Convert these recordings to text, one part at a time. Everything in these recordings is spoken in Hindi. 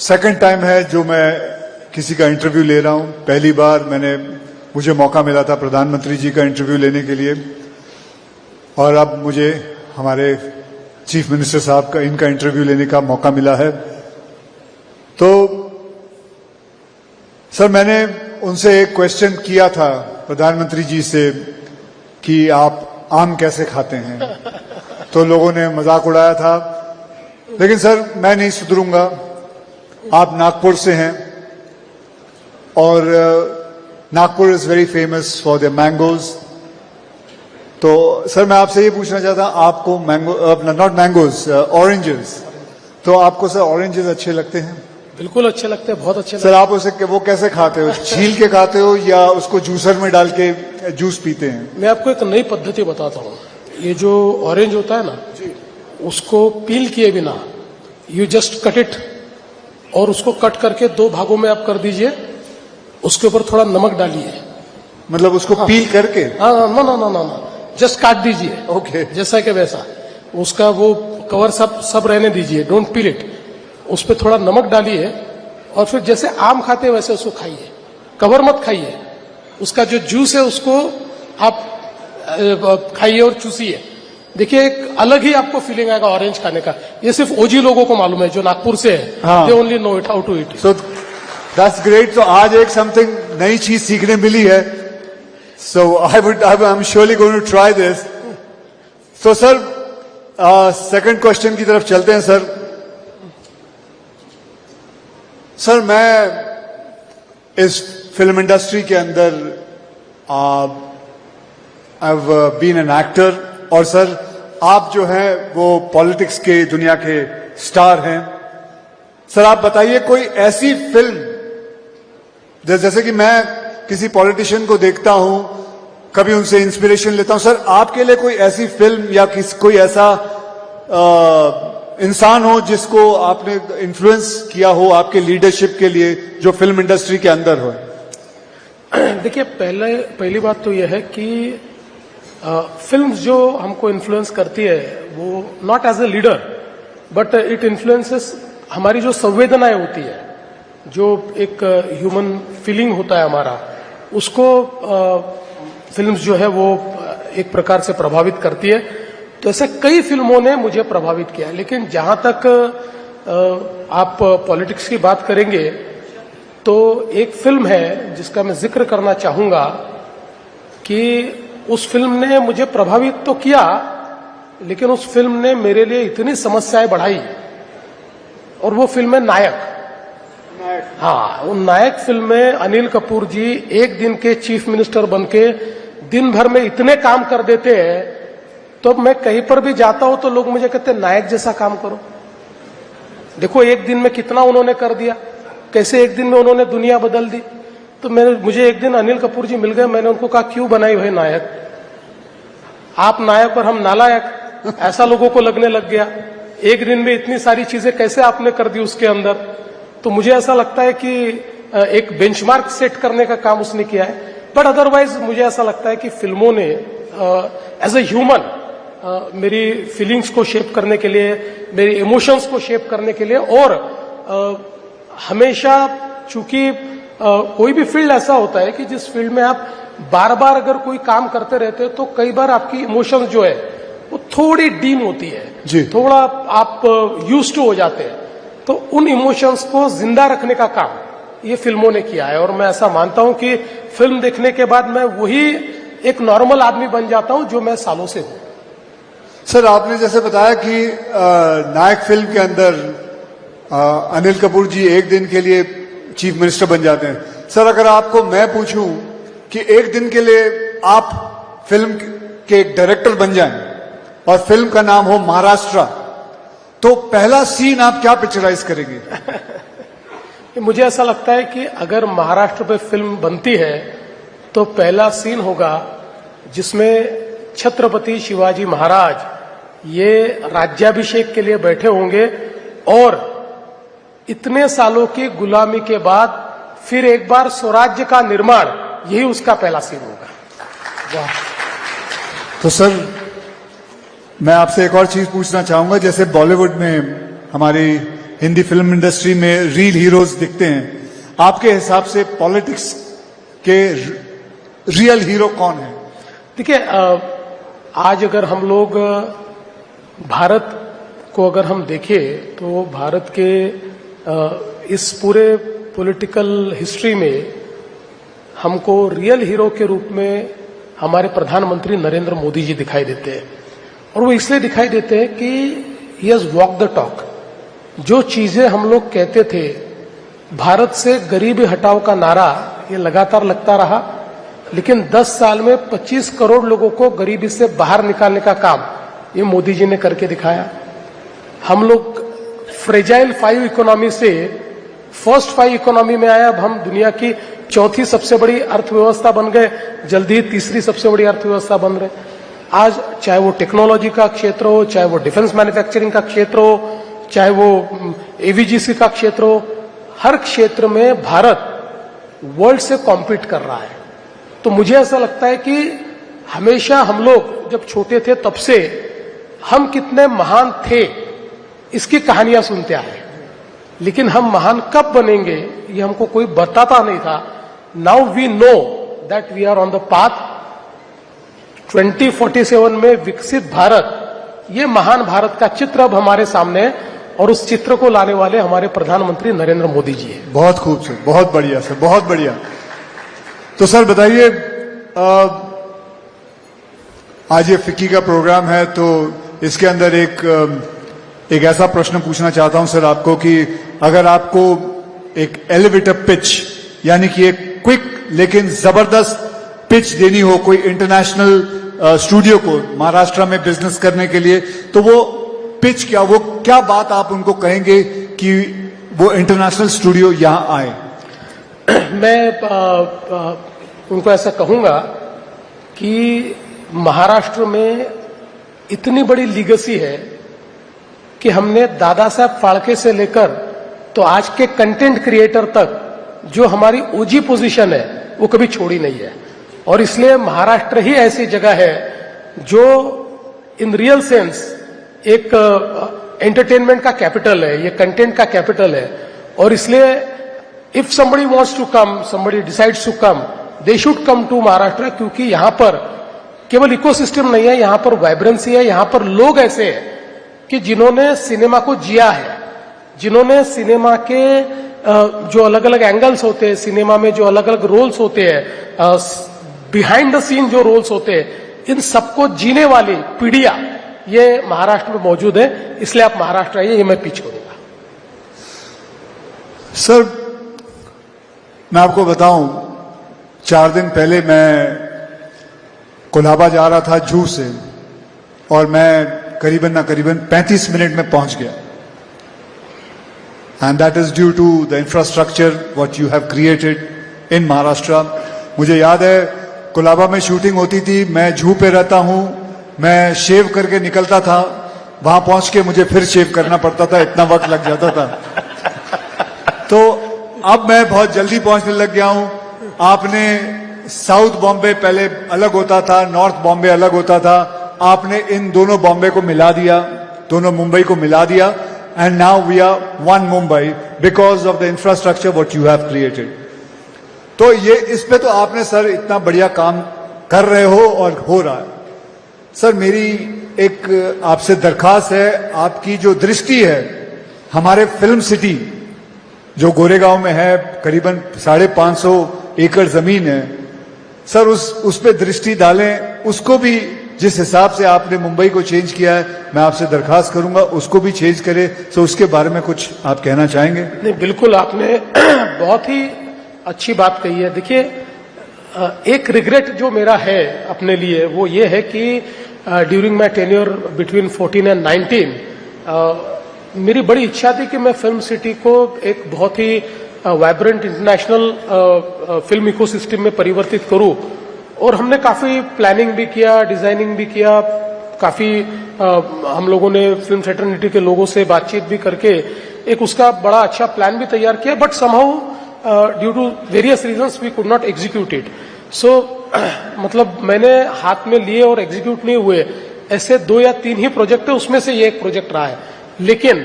सेकंड टाइम है जो मैं किसी का इंटरव्यू ले रहा हूं। पहली बार मुझे मौका मिला था प्रधानमंत्री जी का इंटरव्यू लेने के लिए, और अब मुझे हमारे चीफ मिनिस्टर साहब का इनका इंटरव्यू लेने का मौका मिला है। तो सर, मैंने उनसे एक क्वेश्चन किया था प्रधानमंत्री जी से कि आप आम कैसे खाते हैं, तो लोगों ने मजाक उड़ाया था। लेकिन सर, मैं नहीं सुधरूंगा। आप नागपुर से हैं और Nagpur is very famous for the mangoes. तो सर, मैं आपसे ये पूछना चाहता हूं, आपको नॉट मैंगोज, ऑरेंजेस, तो आपको सर ऑरेंजेस अच्छे लगते हैं? बिल्कुल अच्छे लगते हैं, बहुत अच्छे लगते सर, आप उसे वो कैसे खाते हो? छील के खाते हो या उसको जूसर में डाल के जूस पीते हैं? मैं आपको एक नई पद्धति बताता हूँ। ये जो ऑरेंज होता है ना, उसको पील किए बिना यू जस्ट कट इट, और उसको कट करके दो भागों में आप कर दीजिए। उसके ऊपर थोड़ा नमक डालिए। मतलब उसको पील करके? हाँ, no no no no no, just काट दीजिए। ओके। जैसा कि वैसा उसका वो कवर सब रहने दीजिए, डोंट पील इट। उस पर थोड़ा नमक डालिए और फिर जैसे आम खाते हैं वैसे उसको खाइए, कवर मत खाइए। उसका जो जूस है उसको आप खाइए और चूसिए। देखिए, एक अलग ही आपको फीलिंग आएगा ऑरेंज खाने का। ये सिर्फ ओजी लोगों को मालूम है जो नागपुर से है। They only know it how to it. So that's great. तो आज एक समथिंग नई चीज सीखने मिली है। So I am surely going to try this. So sir, second question की तरफ चलते हैं सर। सर, मैं इस फिल्म इंडस्ट्री के अंदर I have been an actor, और सर आप जो हैं वो पॉलिटिक्स के दुनिया के स्टार हैं। सर, आप बताइए कोई ऐसी फिल्म, जैसे कि मैं किसी पॉलिटिशियन को देखता हूं, कभी उनसे इंस्पिरेशन लेता हूं। सर, आपके लिए कोई ऐसी फिल्म या कोई ऐसा इंसान हो जिसको आपने इन्फ्लुएंस किया हो आपके लीडरशिप के लिए, जो फिल्म इंडस्ट्री के अंदर हो? देखिए, पहली बात तो यह है कि फिल्म्स जो हमको इन्फ्लुएंस करती है वो not as a leader, but it influences हमारी जो संवेदनाएं होती है, जो एक ह्यूमन फीलिंग होता है हमारा, उसको फिल्म्स जो है वो एक प्रकार से प्रभावित करती है। तो ऐसे कई फिल्मों ने मुझे प्रभावित किया। लेकिन जहां तक आप पॉलिटिक्स की बात करेंगे तो एक फिल्म है जिसका मैं जिक्र करना चाहूंगा कि उस फिल्म ने मुझे प्रभावित तो किया, लेकिन उस फिल्म ने मेरे लिए इतनी समस्याएं बढ़ाई, और वो फिल्म है नायक। हाँ, वो नायक फिल्म में अनिल कपूर जी एक दिन के चीफ मिनिस्टर बनके दिन भर में इतने काम कर देते हैं, तो मैं कहीं पर भी जाता हूं तो लोग मुझे कहते हैं नायक जैसा काम करो। देखो, एक दिन में कितना उन्होंने कर दिया, कैसे एक दिन में उन्होंने दुनिया बदल दी। तो मुझे एक दिन अनिल कपूर जी मिल गए। मैंने उनको कहा, क्यों बनाई भाई नायक? आप नायक और हम नालायक, ऐसा लोगों को लगने लग गया। एक दिन में इतनी सारी चीजें कैसे आपने कर दी उसके अंदर? तो मुझे ऐसा लगता है कि एक बेंचमार्क सेट करने का काम उसने किया है। बट अदरवाइज मुझे ऐसा लगता है कि फिल्मों ने एज ए ह्यूमन मेरी फीलिंग्स को शेप करने के लिए, मेरी इमोशंस को शेप करने के लिए, और हमेशा चूंकि कोई भी फील्ड ऐसा होता है कि जिस फील्ड में आप बार बार अगर कोई काम करते रहते हैं तो कई बार आपकी इमोशंस जो है वो थोड़ी डीम होती है जी। थोड़ा आप यूज्ड टू हो जाते हैं। तो उन इमोशंस को जिंदा रखने का काम ये फिल्मों ने किया है, और मैं ऐसा मानता हूं कि फिल्म देखने के बाद मैं वही एक नॉर्मल आदमी बन जाता हूं जो मैं सालों से हूं। सर, आपने जैसे बताया कि नायक फिल्म के अंदर अनिल कपूर जी एक दिन के लिए चीफ मिनिस्टर बन जाते हैं। सर, अगर आपको मैं पूछूं कि एक दिन के लिए आप फिल्म के एक डायरेक्टर बन जाएं और फिल्म का नाम हो महाराष्ट्र, तो पहला सीन आप क्या पिक्चराइज करेंगे? मुझे ऐसा लगता है कि अगर महाराष्ट्र पे फिल्म बनती है तो पहला सीन होगा जिसमें छत्रपति शिवाजी महाराज ये राज्याभिषेक के लिए बैठे होंगे, और इतने सालों की गुलामी के बाद फिर एक बार स्वराज्य का निर्माण, यही उसका पहला सीन होगा। तो सर, मैं आपसे एक और चीज पूछना चाहूंगा। जैसे बॉलीवुड में हमारी हिंदी फिल्म इंडस्ट्री में रियल हीरोज दिखते हैं, आपके हिसाब से पॉलिटिक्स के रियल हीरो कौन है? देखिए, आज अगर हम लोग भारत को अगर हम देखें तो भारत के इस पूरे पॉलिटिकल हिस्ट्री में हमको रियल हीरो के रूप में हमारे प्रधानमंत्री नरेंद्र मोदी जी दिखाई देते हैं। और वो इसलिए दिखाई देते हैं कि he has walk the talk. जो चीजें हम लोग कहते थे, भारत से गरीबी हटाओ का नारा ये लगातार लगता रहा, लेकिन 10 साल में 25 करोड़ लोगों को गरीबी से बाहर निकालने का काम ये मोदी जी ने करके दिखाया। हम लोग फ्रेजाइल 5 इकोनॉमी से फर्स्ट 5 इकोनॉमी में आए। अब हम दुनिया की चौथी सबसे बड़ी अर्थव्यवस्था बन गए, जल्दी ही तीसरी सबसे बड़ी अर्थव्यवस्था बन रहे। आज चाहे वो टेक्नोलॉजी का क्षेत्र हो, चाहे वो डिफेंस मैन्युफैक्चरिंग का क्षेत्र हो, चाहे वो एवीजीसी का क्षेत्र हो, हर क्षेत्र में भारत वर्ल्ड से कॉम्पीट कर रहा है। तो मुझे ऐसा लगता है कि हमेशा हम लोग जब छोटे थे तब से हम कितने महान थे इसकी कहानियां सुनते आए, लेकिन हम महान कब बनेंगे ये हमको कोई बताता नहीं था। Now we know that we are on the path. 2047 में विकसित भारत, ये महान भारत का चित्र अब हमारे सामने है और उस चित्र को लाने वाले हमारे प्रधानमंत्री नरेंद्र मोदी जी हैं। बहुत खूब सर, बहुत बढ़िया सर, बहुत बढ़िया। तो सर बताइए, आज ये फिक्की का प्रोग्राम है, तो इसके अंदर एक ऐसा प्रश्न पूछना चाहता हूं सर आपको कि अगर आपको एक एलिवेटर पिच, यानी कि एक क्विक लेकिन जबरदस्त पिच देनी हो कोई इंटरनेशनल स्टूडियो को महाराष्ट्र में बिजनेस करने के लिए, तो वो पिच क्या, वो क्या बात आप उनको कहेंगे कि वो इंटरनेशनल स्टूडियो यहां आए? मैं उनको ऐसा कहूंगा कि महाराष्ट्र में इतनी बड़ी लीगेसी है कि हमने दादा साहब फाल्के से लेकर तो आज के कंटेंट क्रिएटर तक जो हमारी ओजी पोजीशन है वो कभी छोड़ी नहीं है। और इसलिए महाराष्ट्र ही ऐसी जगह है जो इन रियल सेंस एक एंटरटेनमेंट का कैपिटल है, ये कंटेंट का कैपिटल है। और इसलिए if somebody wants to come, somebody decides to come, they should come to Maharashtra, क्योंकि यहां पर केवल इकोसिस्टम नहीं है, यहां पर वाइब्रेंसी है, यहां पर लोग ऐसे हैं कि जिन्होंने सिनेमा को जिया है, जिन्होंने सिनेमा के जो अलग अलग एंगल्स होते हैं, सिनेमा में जो अलग अलग रोल्स होते हैं, बिहाइंड द सीन जो रोल्स होते हैं, इन सबको जीने वाली पीढ़ियां ये महाराष्ट्र में मौजूद है। इसलिए आप महाराष्ट्र आइए, ये मैं पिच करूंगा। सर मैं आपको बताऊं, 4 दिन पहले मैं कोलाबा जा रहा था जू से, और मैं करीबन 35 मिनट में पहुंच गया। And that is due to the infrastructure what you have created in Maharashtra. मुझे याद है कोलाबा में शूटिंग होती थी, मैं जू पे रहता हूं, मैं शेव करके निकलता था, वहां पहुंच के मुझे फिर शेव करना पड़ता था, इतना वक्त लग जाता था। तो अब मैं बहुत जल्दी पहुंचने लग गया हूं। आपने साउथ बॉम्बे पहले अलग होता था, नॉर्थ बॉम्बे अलग होता था, आपने इन दोनों बॉम्बे को मिला दिया, दोनों मुंबई को मिला दिया, and now we are one Mumbai because of the infrastructure what you have created. तो ये इस पे तो आपने सर इतना बढ़िया काम कर रहे हो और हो रहा है। सर मेरी एक आपसे दरखास्त है, आपकी जो दृष्टि है हमारे फिल्म सिटी जो गोरेगांव में है, करीबन 550 एकड़ जमीन है, सर उस पे दृष्टि डालें, उसको भी जिस हिसाब से आपने मुंबई को चेंज किया है, मैं आपसे दरखास्त करूंगा उसको भी चेंज करें। तो उसके बारे में कुछ आप कहना चाहेंगे? नहीं, बिल्कुल, आपने बहुत ही अच्छी बात कही है। देखिए, एक रिग्रेट जो मेरा है अपने लिए वो ये है कि during my tenure between 14 and 19 मेरी बड़ी इच्छा थी कि मैं फिल्म सिटी को एक बहुत ही वाइब्रेंट इंटरनेशनल फिल्म इकोसिस्टम में परिवर्तित करूं। और हमने काफी प्लानिंग भी किया, डिजाइनिंग भी किया, काफी हम लोगों ने फिल्म फ्रेटर्निटी के लोगों से बातचीत भी करके एक उसका बड़ा अच्छा प्लान भी तैयार किया, but somehow due to various reasons we could not execute it. So मतलब मैंने हाथ में लिए और एग्जीक्यूट नहीं हुए ऐसे 2 या 3 ही प्रोजेक्ट है, उसमें से ये एक प्रोजेक्ट रहा है। लेकिन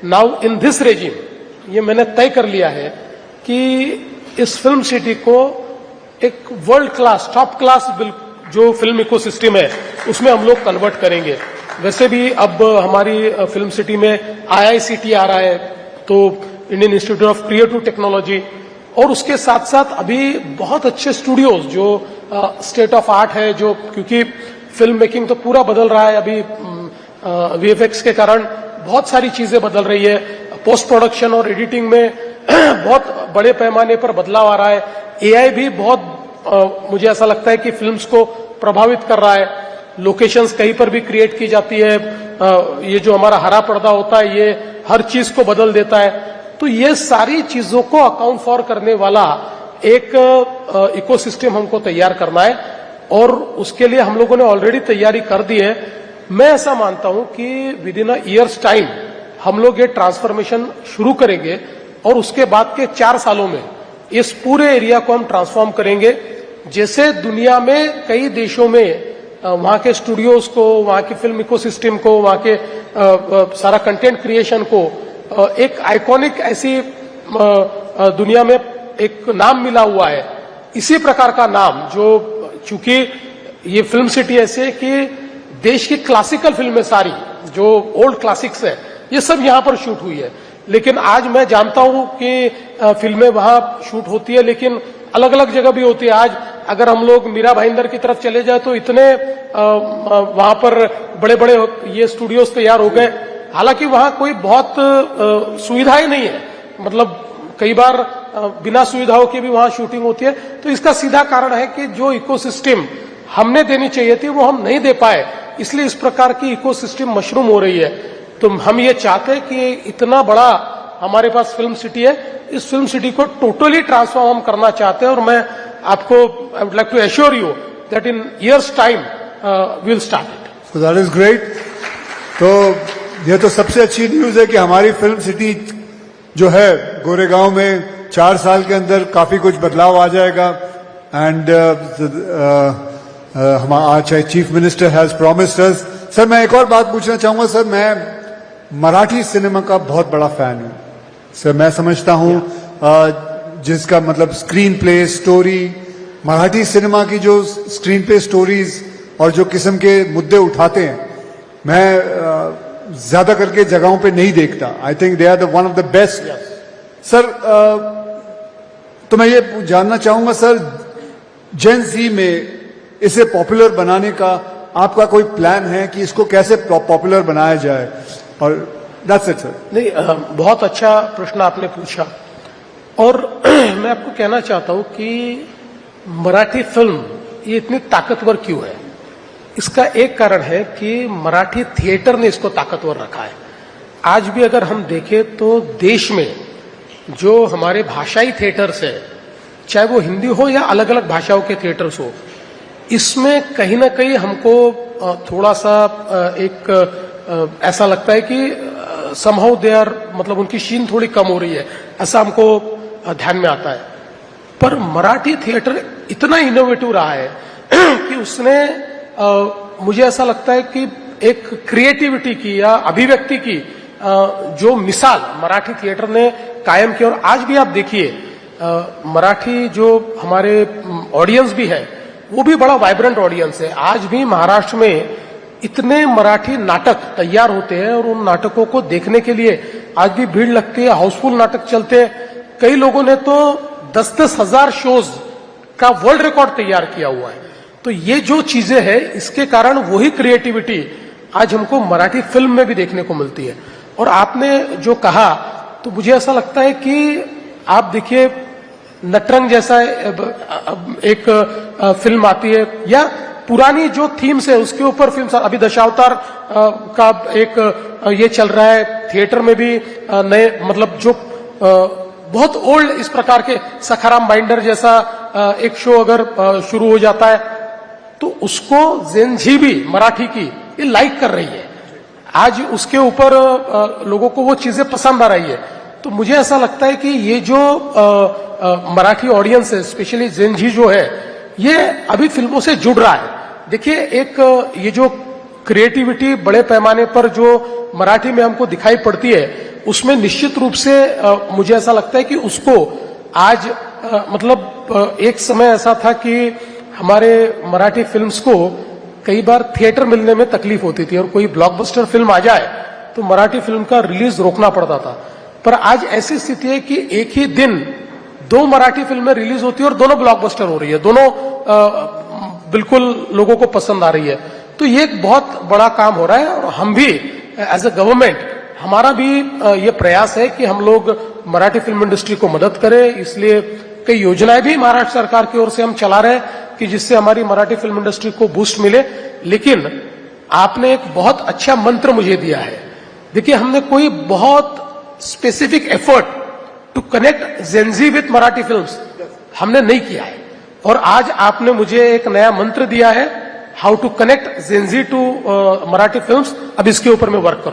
नाउ इन दिस रेजिम ये मैंने तय कर लिया है कि इस फिल्म सिटी को एक वर्ल्ड क्लास, टॉप क्लास जो फिल्म इकोसिस्टम है उसमें हम लोग कन्वर्ट करेंगे। वैसे भी अब हमारी फिल्म सिटी में IICT आ रहा है, तो Indian institute of creative technology, और उसके साथ साथ अभी बहुत अच्छे स्टूडियोज जो स्टेट ऑफ आर्ट है, जो क्योंकि फिल्म मेकिंग तो पूरा बदल रहा है अभी, VFX के कारण बहुत सारी चीजें बदल रही है, पोस्ट प्रोडक्शन और एडिटिंग में बहुत बड़े पैमाने पर बदलाव आ रहा है। AI भी बहुत मुझे ऐसा लगता है कि फिल्म्स को प्रभावित कर रहा है। लोकेशंस कहीं पर भी क्रिएट की जाती है, ये जो हमारा हरा पर्दा होता है ये हर चीज को बदल देता है। तो ये सारी चीजों को अकाउंट फॉर करने वाला एक इकोसिस्टम हमको तैयार करना है, और उसके लिए हम लोगों ने ऑलरेडी तैयारी कर दी है। मैं ऐसा मानता हूं कि with in a years time हम लोग ये ट्रांसफॉर्मेशन शुरू करेंगे, और उसके बाद के 4 सालों में इस पूरे एरिया को हम ट्रांसफॉर्म करेंगे। जैसे दुनिया में कई देशों में वहां के स्टूडियोज को, वहां की फिल्म इकोसिस्टम को, वहां के सारा कंटेंट क्रिएशन को एक आइकॉनिक ऐसी दुनिया में एक नाम मिला हुआ है, इसी प्रकार का नाम, जो चूंकि ये फिल्म सिटी ऐसी है कि देश की क्लासिकल फिल्में सारी जो ओल्ड क्लासिक्स है ये सब यहां पर शूट हुई है। लेकिन आज मैं जानता हूं कि फिल्में वहां शूट होती है, लेकिन अलग अलग जगह भी होती है। आज अगर हम लोग मीरा भाईंदर की तरफ चले जाए तो इतने वहां पर बड़े बड़े ये स्टूडियोज तैयार हो गए, हालांकि वहां कोई बहुत सुविधाएं नहीं है, मतलब कई बार बिना सुविधाओं के भी वहां शूटिंग होती है। तो इसका सीधा कारण है कि जो इकोसिस्टम हमने देनी चाहिए थी वो हम नहीं दे पाए, इसलिए इस प्रकार की इकोसिस्टम मशरूम हो रही है। तो हम ये चाहते हैं कि इतना बड़ा हमारे पास फिल्म सिटी है, इस फिल्म सिटी को टोटली ट्रांसफॉर्म हम करना चाहते हैं, और मैं आपको I would like to assure you that in years time we will start it. So that is great. तो ये तो सबसे अच्छी न्यूज है कि हमारी फिल्म सिटी जो है गोरेगांव में 4 साल के अंदर काफी कुछ बदलाव आ जाएगा। एंड हमारा chief minister has promised us. Sir मैं एक और बात पूछना चाहूंगा। सर मैं मराठी सिनेमा का बहुत बड़ा फैन हूं सर। मैं समझता हूं जिसका मतलब screen play, story, Marathi cinema की जो स्क्रीन प्ले स्टोरीज और जो किस्म के मुद्दे उठाते हैं, मैं ज्यादा करके जगहों पे नहीं देखता। I think they are the one of the best. Sir तो मैं ये जानना चाहूंगा सर, जेन ज़ी में इसे पॉपुलर बनाने का आपका कोई प्लान है कि इसको कैसे पॉपुलर बनाया जाए? और दैट्स इट सर। नहीं, बहुत अच्छा प्रश्न आपने पूछा, और मैं आपको कहना चाहता हूं कि मराठी फिल्म ये इतनी ताकतवर क्यों है। इसका एक कारण है कि मराठी थिएटर ने इसको ताकतवर रखा है। आज भी अगर हम देखें तो देश में जो हमारे भाषाई थिएटर्स है, चाहे वो हिंदी हो या अलग अलग भाषाओं के थिएटर्स हो, इसमें कहीं ना कहीं हमको थोड़ा सा एक ऐसा लगता है कि समहाउ दे आर, मतलब उनकी शीन थोड़ी कम हो रही है, ऐसा हमको ध्यान में आता है। पर मराठी थिएटर इतना इनोवेटिव रहा है कि उसने मुझे ऐसा लगता है कि एक क्रिएटिविटी की या अभिव्यक्ति की जो मिसाल मराठी थिएटर ने कायम की। और आज भी आप देखिए मराठी जो हमारे ऑडियंस भी है वो भी बड़ा वाइब्रेंट ऑडियंस है। आज भी महाराष्ट्र में इतने मराठी नाटक तैयार होते हैं और उन नाटकों को देखने के लिए आज भी भीड़ लगती है, हाउसफुल नाटक चलते हैं। कई लोगों ने तो 10-10 हजार शोज का वर्ल्ड रिकॉर्ड तैयार किया हुआ है। तो ये जो चीजें हैं, इसके कारण वही क्रिएटिविटी आज हमको मराठी फिल्म में भी देखने को मिलती है। और आपने जो कहा तो मुझे ऐसा लगता है कि आप देखिए नटरंग जैसा एक फिल्म आती है, या पुरानी जो थीम्स है उसके ऊपर फिल्म, अभी दशावतार का एक ये चल रहा है थिएटर में भी, नए मतलब जो बहुत ओल्ड इस प्रकार के सखाराम बाइंडर जैसा एक शो अगर शुरू हो जाता है तो उसको जेन ज़ी भी मराठी की ये लाइक कर रही है। आज उसके ऊपर लोगों को वो चीजें पसंद आ रही है। तो मुझे ऐसा लगता है कि ये जो मराठी ऑडियंस है, स्पेशली जेन ज़ी जो है, ये अभी फिल्मों से जुड़ रहा है। देखिए एक ये जो क्रिएटिविटी बड़े पैमाने पर जो मराठी में हमको दिखाई पड़ती है, उसमें निश्चित रूप से मुझे ऐसा लगता है कि उसको आज मतलब एक समय ऐसा था कि हमारे मराठी फिल्म्स को कई बार थिएटर मिलने में तकलीफ होती थी और कोई ब्लॉकबस्टर फिल्म आ जाए तो मराठी फिल्म का रिलीज रोकना पड़ता था। पर आज ऐसी स्थिति है कि एक ही दिन 2 मराठी फिल्में रिलीज होती है और दोनों ब्लॉकबस्टर हो रही है, दोनों बिल्कुल लोगों को पसंद आ रही है। तो ये एक बहुत बड़ा काम हो रहा है और हम भी एज अ गवर्नमेंट हमारा भी ये प्रयास है कि हम लोग मराठी फिल्म इंडस्ट्री को मदद करें। इसलिए कई योजनाएं भी महाराष्ट्र सरकार की ओर से हम चला रहे हैं कि जिससे हमारी मराठी फिल्म इंडस्ट्री को बूस्ट मिले। लेकिन आपने एक बहुत अच्छा मंत्र मुझे दिया है। देखिए, हमने कोई बहुत specific effort to connect Gen Z with Marathi films हमने नहीं किया है और आज आपने मुझे एक नया मंत्र दिया है, how to connect Gen Z to Marathi films. अब इसके ऊपर मैं वर्क करूं।